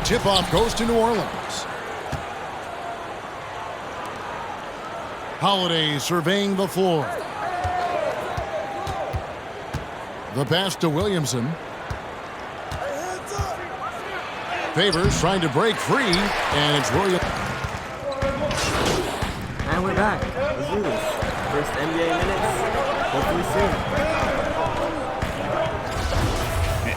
Tip-off goes to New Orleans. Holiday surveying the floor. The pass to Williamson. Favors trying to break free, and it's Williams. And we're back. Let's do this. First NBA minutes. Hopefully soon.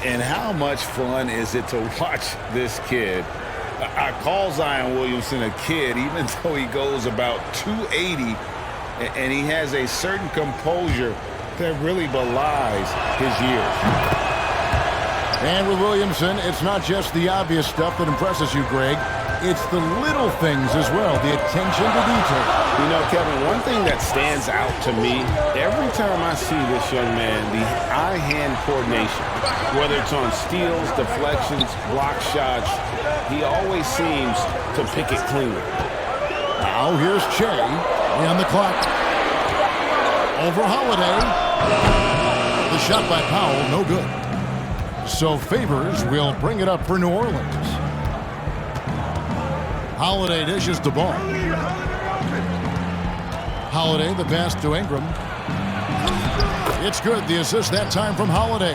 And how much fun is it to watch this kid? I call Zion Williamson a kid, even though he goes about 280, and he has a certain composure that really belies his years. And with Williamson, it's not just the obvious stuff that impresses you, Greg. It's the little things as well, the attention to detail. You know, Kevin, one thing that stands out to me, every time I see this young man, the eye-hand coordination, whether it's on steals, deflections, block shots, he always seems to pick it cleanly. Now here's Che on the clock. Over Holiday. The shot by Powell, no good. So Favors will bring it up for New Orleans. Holiday dishes the ball. Holiday, the pass to Ingram. It's good, the assist that time from Holiday.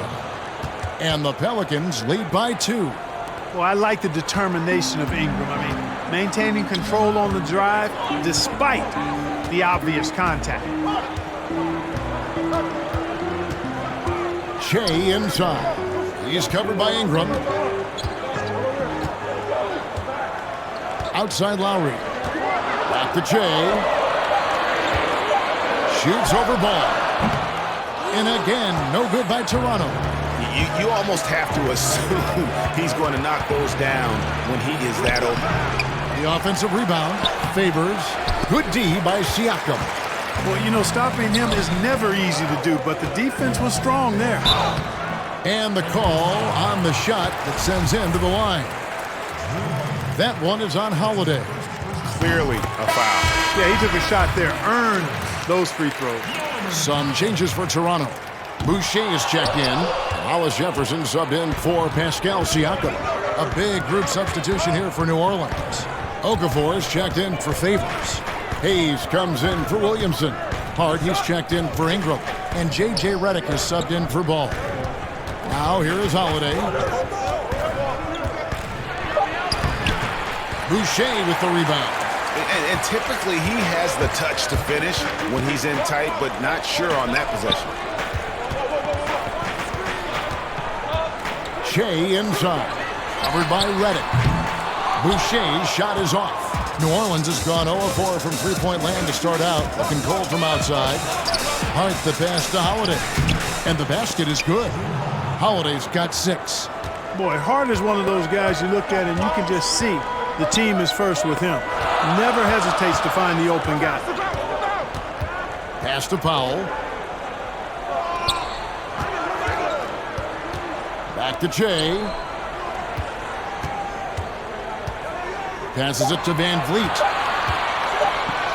And the Pelicans lead by 2. Well, I like the determination of Ingram. I mean, maintaining control on the drive despite the obvious contact. Che inside. He's covered by Ingram. Outside Lowry. Back to Che. Shoots over ball. And again, no good by Toronto. You almost have to assume he's going to knock those down when he is that open. The offensive rebound Favors. Good D by Siakam. Well, you know, stopping him is never easy to do, but the defense was strong there. And the call on the shot that sends him to the line. That one is on Holiday. Clearly a foul. Yeah, he took a shot there, earned those free throws. Some changes for Toronto. Boucher is checked in. Hollis Jefferson subbed in for Pascal Siakam. A big group substitution here for New Orleans. Okafor is checked in for Favors. Hayes comes in for Williamson. Hart, he's checked in for Ingram. And J.J. Redick is subbed in for Ball. Now here is Holiday. Boucher with the rebound. And typically he has the touch to finish when he's in tight, but not sure on that possession. Che inside. Covered by Redick. Boucher's shot is off. New Orleans has gone 0-4 from three-point land to start out. Looking cold from outside. Hart the pass to Holiday. And the basket is good. Holiday's got 6. Boy, Hart is one of those guys you look at and you can just see the team is first with him. Never hesitates to find the open guy. Pass to Powell. Back to Che. Passes it to Van Vliet.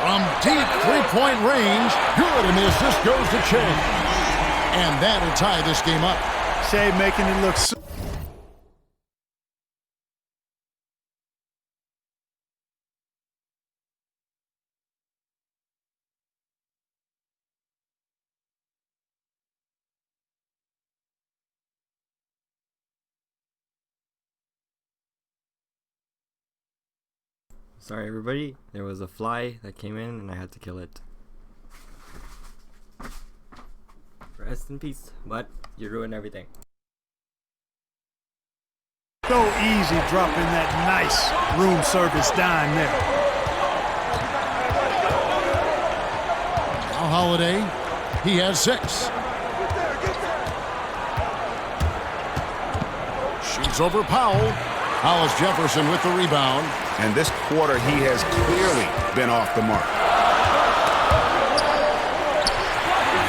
From deep three-point range. Good, and the assist goes to Che. And that'll tie this game up. Che making it look so. Sorry, everybody. There was a fly that came in, and I had to kill it. Rest in peace, but you ruined everything. So easy dropping that nice room service dime there. Now Holiday, he has 6. Shoots over Powell. Hollis Jefferson with the rebound. And this quarter, he has clearly been off the mark.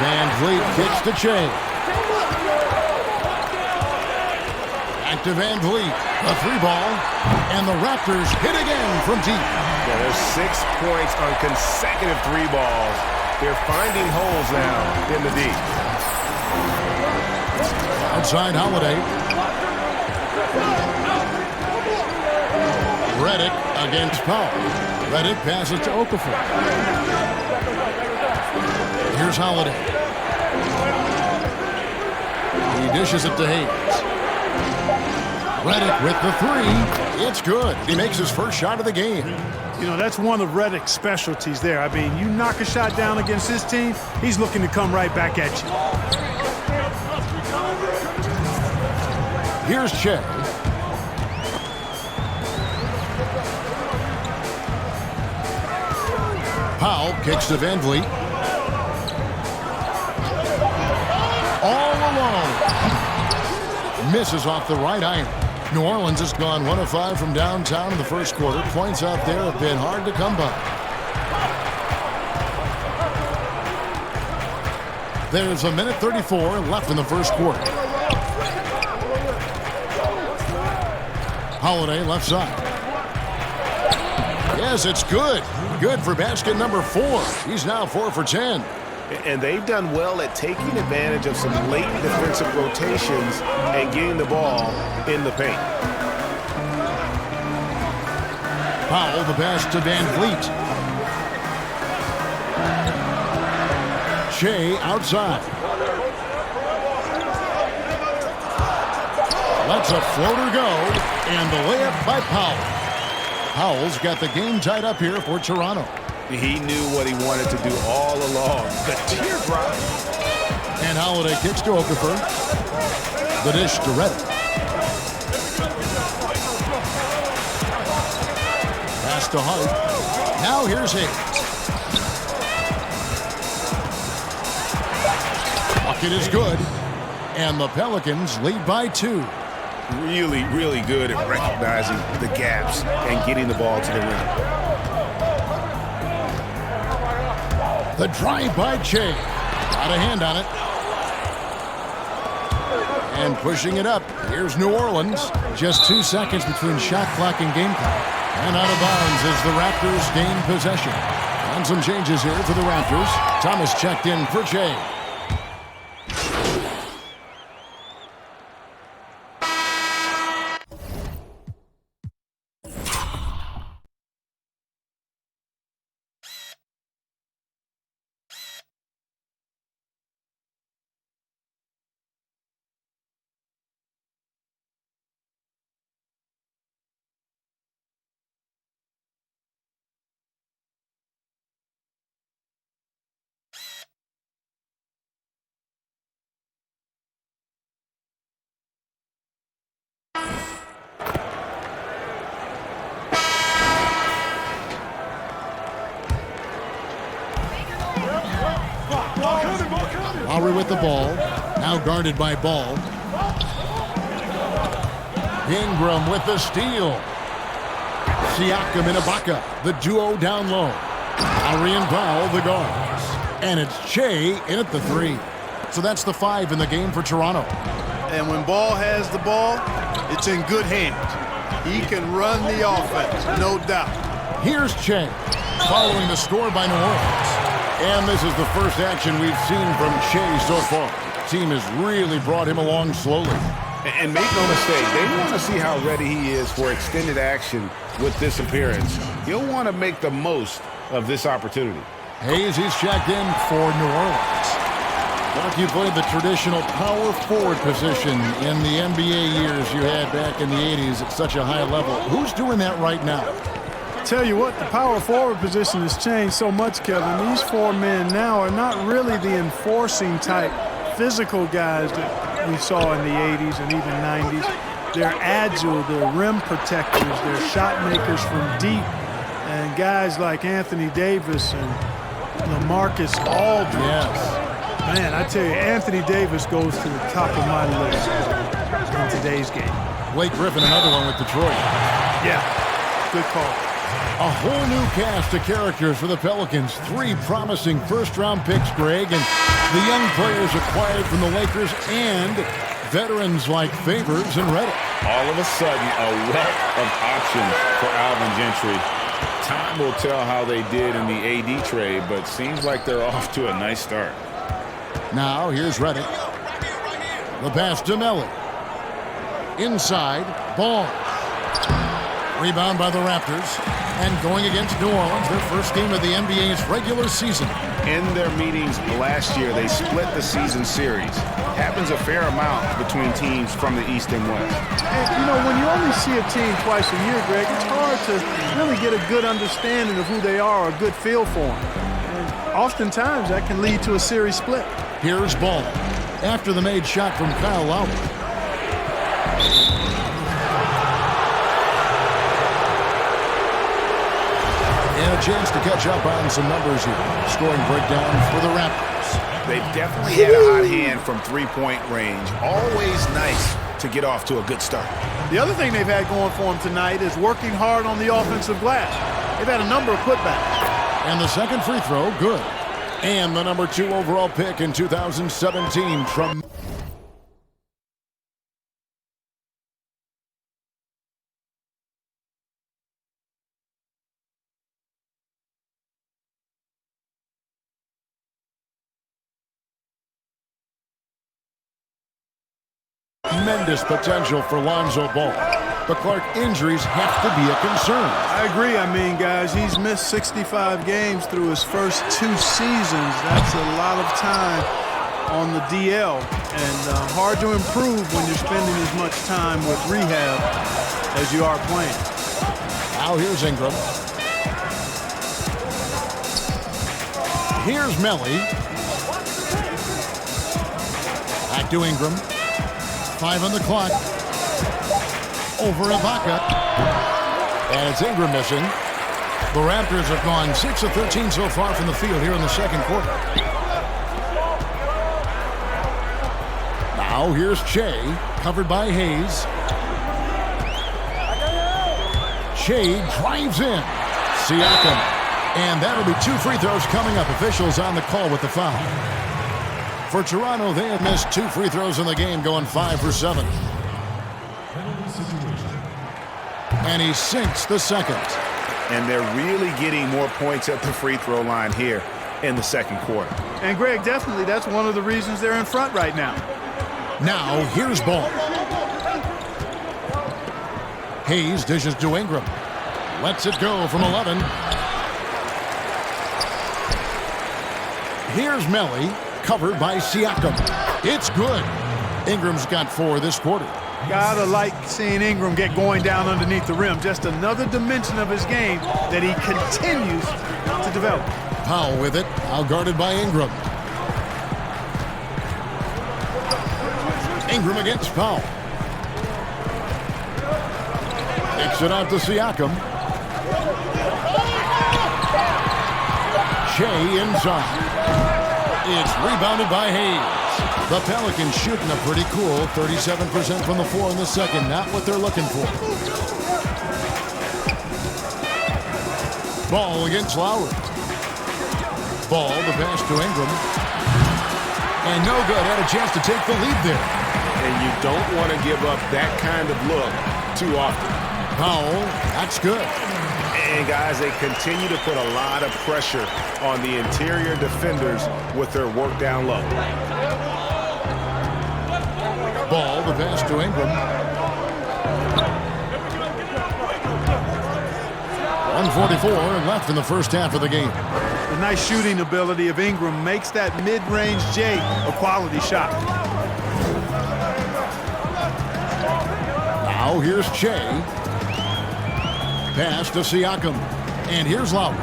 Van Vliet kicks to Che. Back to Van Vliet. A 3-ball. And the Raptors hit again from deep. Yeah, there's 6 points on consecutive 3 balls. They're finding holes now in the D. Outside Holiday. Reddick against Powell. Reddick passes to Okafor. Here's Holiday. He dishes it to Hayes. Reddick with the three. It's good. He makes his first shot of the game. You know, that's one of Reddick's specialties there. I mean, you knock a shot down against his team, he's looking to come right back at you. Here's Che. Powell kicks to Van Vliet. All alone. Misses off the right iron. New Orleans has gone 1 of 5 from downtown in the first quarter. Points out there have been hard to come by. There's 1:34 left in the first quarter. Holiday left side. Yes, it's good. Good for basket number 4. He's now 4 for 10. And they've done well at taking advantage of some late defensive rotations and getting the ball in the paint. Powell, the pass to Van Vliet. Shea outside. Lets a floater go, and the layup by Powell. Powell's got the game tied up here for Toronto. He knew what he wanted to do all along. The teardrop. And Holiday kicks to Okafor. The dish to Reddick. Pass to Hart. Now here's Hayes. Bucket is good. And the Pelicans lead by 2. Really, really good at recognizing the gaps and getting the ball to the rim. The drive by Che. Got a hand on it. And pushing it up. Here's New Orleans. Just 2 seconds between shot clock and game clock. And out of bounds as the Raptors gain possession. And some changes here for the Raptors. Thomas checked in for Che. Lowry with the ball. Now guarded by Ball. Ingram with the steal. Siakam and Ibaka, the duo down low. Lowry and Powell, the guards. And it's Che in at the 3. So that's the 5 in the game for Toronto. And when Ball has the ball, it's in good hands. He can run the offense, no doubt. Here's Che, following the score by New Orleans. And this is the first action we've seen from Che so far. The team has really brought him along slowly. And make no mistake, they want to see how ready he is for extended action with this appearance. He'll want to make the most of this opportunity. Hayes, he's checked in for New Orleans. Mark, you played the traditional power forward position in the NBA years you had back in the 80s at such a high level. Who's doing that right now? Tell you what, the power forward position has changed so much, Kevin. These 4 men now are not really the enforcing type physical guys that we saw in the 80s and even 90s. They're agile, they're rim protectors, they're shot makers from deep, and guys like Anthony Davis and LaMarcus Aldridge. Yes. Man, I tell you, Anthony Davis goes to the top of my list in today's game. Blake Griffin, another one with Detroit. Yeah, good call. A whole new cast of characters for the Pelicans. 3 promising first-round picks, Greg, and the young players acquired from the Lakers and veterans like Favors and Reddick. All of a sudden, a wealth of options for Alvin Gentry. Time will tell how they did in the AD trade, but seems like they're off to a nice start. Now, here's Reddick. The pass to Melly. Inside, Ball. Rebound by the Raptors. And going against New Orleans, their first game of the NBA's regular season. In their meetings last year, they split the season series. Happens a fair amount between teams from the East and West. And, when you only see a team twice a year, Greg, it's hard to really get a good understanding of who they are, a good feel for them. And oftentimes, that can lead to a series split. Here's Ball. After the made shot from Kyle Lowry. And a chance to catch up on some numbers here. Scoring breakdown for the Raptors. They've definitely had a hot hand from three-point range. Always nice to get off to a good start. The other thing they've had going for them tonight is working hard on the offensive glass. They've had a number of putbacks. And the second free throw, good. And the number 2 overall pick in 2017 from... Tremendous potential for Lonzo Ball. But Clark, injuries have to be a concern. I agree. Guys, he's missed 65 games through his first 2 seasons. That's a lot of time on the DL. And hard to improve when you're spending as much time with rehab as you are playing. Now here's Ingram. Here's Melly. Back to Ingram. 5 on the clock. Over Ibaka. And it's Ingram missing. The Raptors have gone 6 of 13 so far from the field here in the second quarter. Now here's Shea, covered by Hayes. Shea drives in. Siakam. And that'll be 2 free throws coming up. Officials on the call with the foul. For Toronto, they have missed 2 free throws in the game, going 5 for 7. And he sinks the second. And they're really getting more points at the free throw line here in the second quarter. And, Greg, definitely that's one of the reasons they're in front right now. Now, here's Ball. Hayes dishes to Ingram. Lets it go from 11. Here's Melly, covered by Siakam. It's good. Ingram's got 4 this quarter. Gotta like seeing Ingram get going down underneath the rim. Just another dimension of his game that he continues to develop. Powell with it, outguarded by Ingram. Ingram against Powell. Kicks it out to Siakam. Shea inside. It's rebounded by Hayes. The Pelicans shooting a pretty cool 37% from the floor in the second. Not what they're looking for. Ball against Lowry. Ball, the pass to Ingram. And no good. Had a chance to take the lead there. And you don't want to give up that kind of look too often. Powell, that's good. And, guys, they continue to put a lot of pressure on the interior defenders with their work down low. Ball, the pass to Ingram. 1:44 left in the first half of the game. The nice shooting ability of Ingram makes that mid-range J a quality shot. Now here's Shea. Pass to Siakam. And here's Lowry.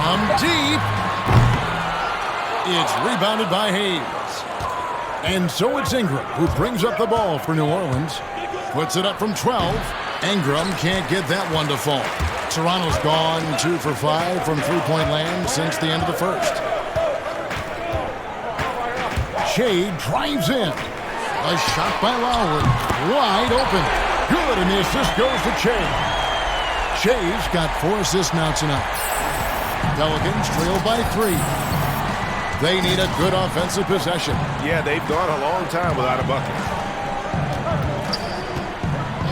From deep. It's rebounded by Hayes. And so it's Ingram who brings up the ball for New Orleans. Puts it up from 12. Ingram can't get that one to fall. Toronto's gone 2 for 5 from three-point land since the end of the first. Shea drives in. A shot by Lowry. Wide open. Good, and the assist goes to Shea. Shea's got 4 assists now tonight. Pelicans trail by 3. They need a good offensive possession. Yeah, they've gone a long time without a bucket.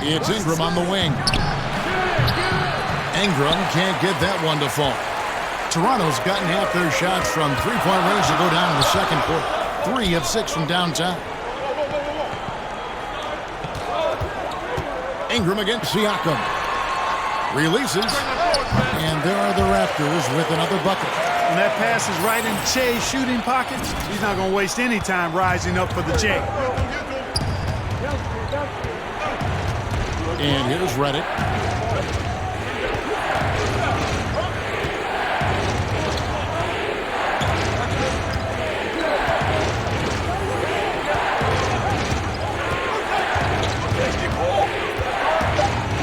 It's Ingram on the wing. Ingram can't get that one to fall. Toronto's gotten half their shots from three-point range to go down in the second quarter. 3 of 6 from downtown. Ingram against Siakam. Releases. And there are the Raptors with another bucket. When that pass is right in Che's shooting pockets, he's not going to waste any time rising up for the J. And here's Reddick.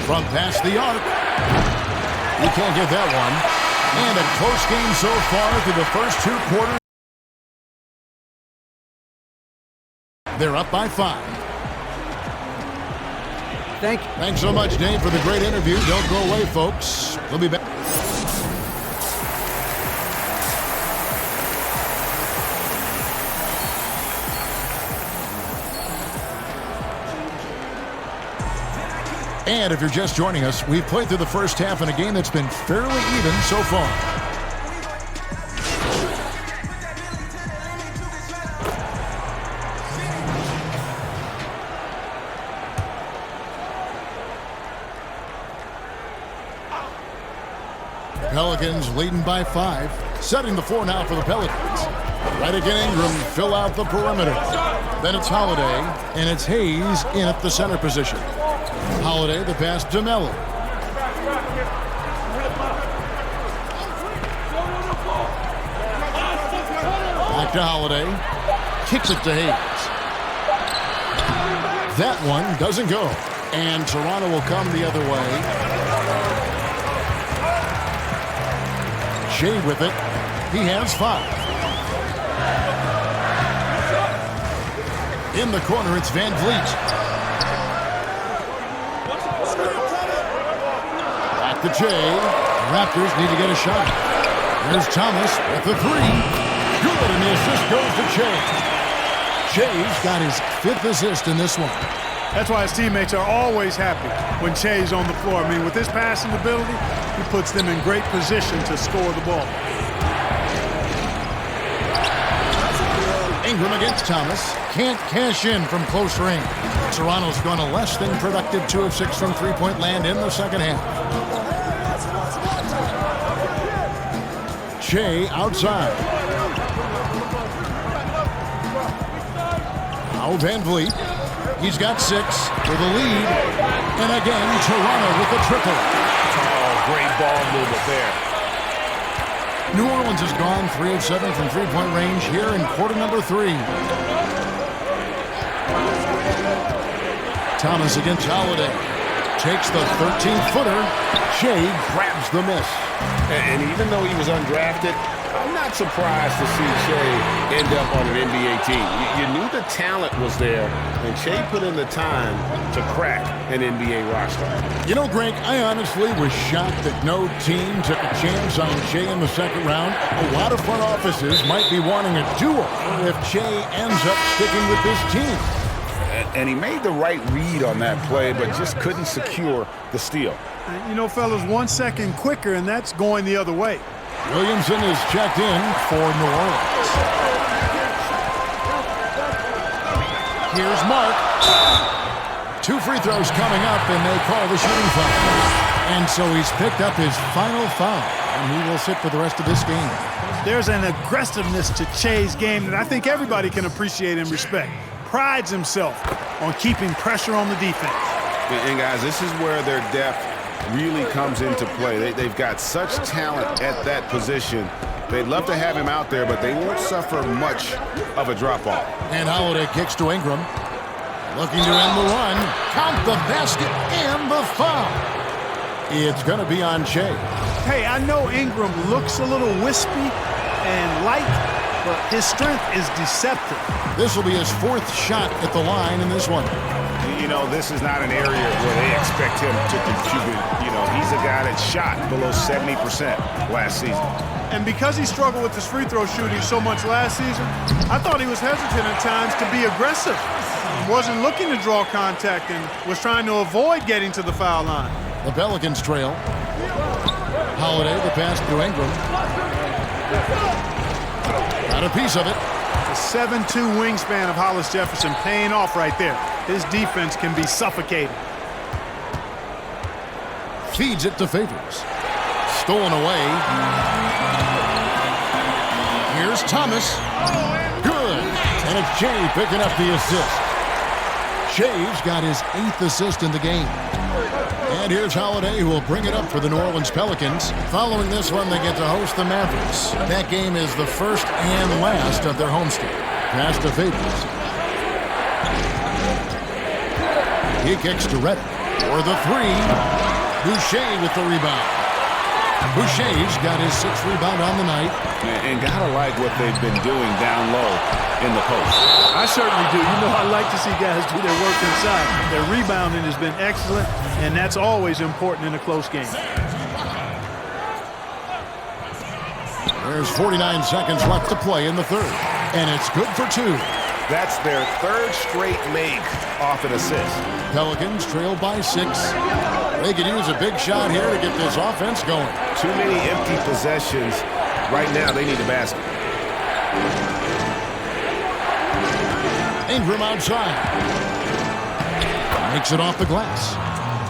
From past the arc. You can't get that one. And a close game so far through the first 2 quarters. They're up by 5. Thanks so much, Dave, for the great interview. Don't go away, folks. We'll be back. And if you're just joining us, we've played through the first half in a game that's been fairly even so far. The Pelicans leading by 5. Setting the floor now for the Pelicans. Right again, Ingram fill out the perimeter. Then it's Holiday, and it's Hayes in at the center position. Holiday, the pass to Melo. Back to Holiday. Kicks it to Hayes. That one doesn't go. And Toronto will come the other way. Shea with it. He has 5. In the corner, it's Van Vliet. To Jay. The Raptors need to get a shot. There's Thomas with the 3. Good, and the assist goes to Jay. Jay's got his 5th assist in this one. That's why his teammates are always happy when Che's on the floor. I mean, with his passing ability, he puts them in great position to score the ball. Ingram against Thomas. Can't cash in from close range. Toronto's gone a less than productive 2 of 6 from three-point land in the second half. Shea outside. Now Van Vliet. He's got 6 with a lead. And again, Toronto with a triple. Oh, great ball movement there. New Orleans has gone 3 of 7 from three-point range here in quarter number 3. Thomas against Holiday. Takes the 13-footer. Shea grabs the miss. And even though he was undrafted, I'm not surprised to see Shea end up on an NBA team. You knew the talent was there, and Shea put in the time to crack an NBA roster. You know, Greg, I honestly was shocked that no team took a chance on Shea in the second round. A lot of front offices might be wanting a duo if Shea ends up sticking with this team. And he made the right read on that play, but just couldn't secure the steal. You know, fellas, 1 second quicker, and that's going the other way. Williamson is checked in for New Orleans. Here's Mark. 2 free throws coming up, and they call the shooting foul. And so he's picked up his final foul, and he will sit for the rest of this game. There's an aggressiveness to Che's game that I think everybody can appreciate and respect. Prides himself on keeping pressure on the defense. And guys, this is where their depth really comes into play. They've got such talent at that position. They'd love to have him out there, but they won't suffer much of a drop-off. And Holiday kicks to Ingram. Looking to end the run. Count the basket and the foul. It's going to be on Shea. Hey, I know Ingram looks a little wispy and light, but his strength is deceptive. This will be his 4th shot at the line in this one. You know, this is not an area where they expect him to contribute. You know, he's a guy that shot below 70% last season. And because he struggled with his free throw shooting so much last season, I thought he was hesitant at times to be aggressive. He wasn't looking to draw contact and was trying to avoid getting to the foul line. The Pelicans trail. Holiday, the pass to Ingram. Got a piece of it. The 7'2" wingspan of Hollis Jefferson paying off right there. His defense can be suffocating. Feeds it to Favors. Stolen away. Here's Thomas. Good. And it's Jay picking up the assist. Jay's got his 8th assist in the game. And here's Holiday, who will bring it up for the New Orleans Pelicans. Following this one, they get to host the Mavericks. That game is the first and last of their homestand. Pass to Favors. He kicks to Reddick for the 3. Boucher with the rebound. Boucher's got his 6th rebound on the night. And gotta like what they've been doing down low in the post. I certainly do. You know, I like to see guys do their work inside. Their rebounding has been excellent, and that's always important in a close game. There's 49 seconds left to play in the third, and it's good for 2. That's their 3rd straight make off an assist. Pelicans trail by 6. They could use a big shot here to get this offense going. Too many empty possessions. Right now, they need a basket. Ingram outside. Makes it off the glass.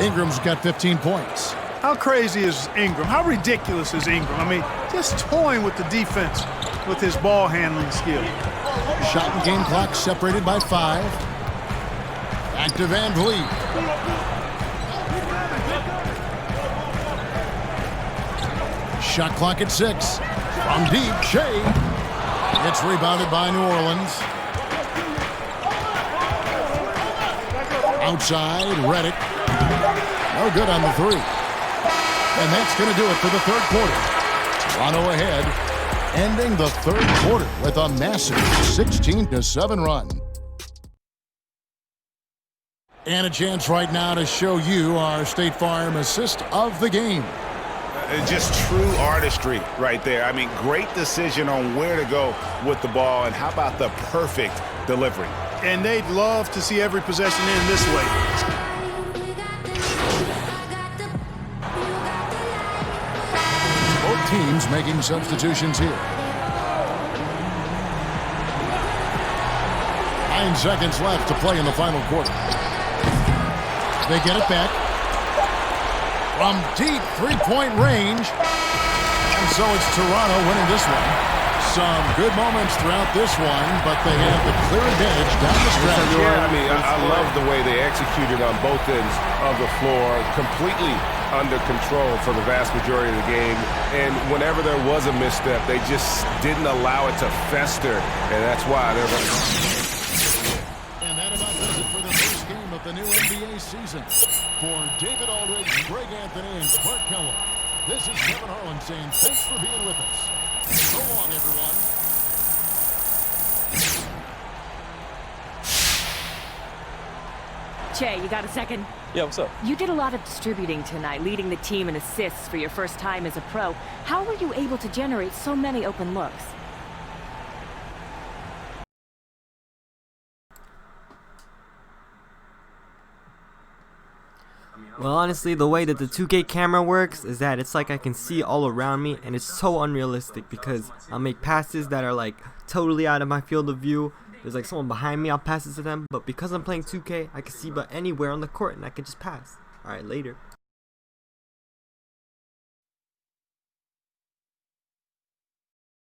Ingram's got 15 points. How crazy is Ingram? How ridiculous is Ingram? I mean, just toying with the defense with his ball handling skill. Shot and game clock separated by 5. Back to Van Vliet. Shot clock at 6. From deep, Shea. It's rebounded by New Orleans. Outside, Reddick. No good on the 3. And that's going to do it for the third quarter. Toronto ahead, ending the third quarter with a massive 16-7 run. And a chance right now to show you our State Farm assist of the game. Just true artistry right there. I mean, great decision on where to go with the ball, and how about the perfect delivery. And they'd love to see every possession end this way. Both teams making substitutions here. 9 seconds left to play in the final quarter. They get it back. From deep three-point range. And so it's Toronto winning this one. Some good moments throughout this one, but they have the clear advantage down the stretch. Yeah, I mean, I love the way they executed on both ends of the floor, completely under control for the vast majority of the game. And whenever there was a misstep, they just didn't allow it to fester, and that's why they're And that about does it for the first game of the new NBA season. For David Aldridge, Greg Anthony, and Clark Keller, this is Kevin Harlan saying thanks for being with us. So long, everyone. Che, you got a second? Yeah, what's up? You did a lot of distributing tonight, leading the team in assists for your first time as a pro. How were you able to generate so many open looks? Well, honestly, the way that the 2K camera works is that it's like I can see all around me, and it's so unrealistic because I'll make passes that are like totally out of my field of view. There's like someone behind me, I'll pass it to them, but because I'm playing 2K, I can see but anywhere on the court and I can just pass. Alright, later.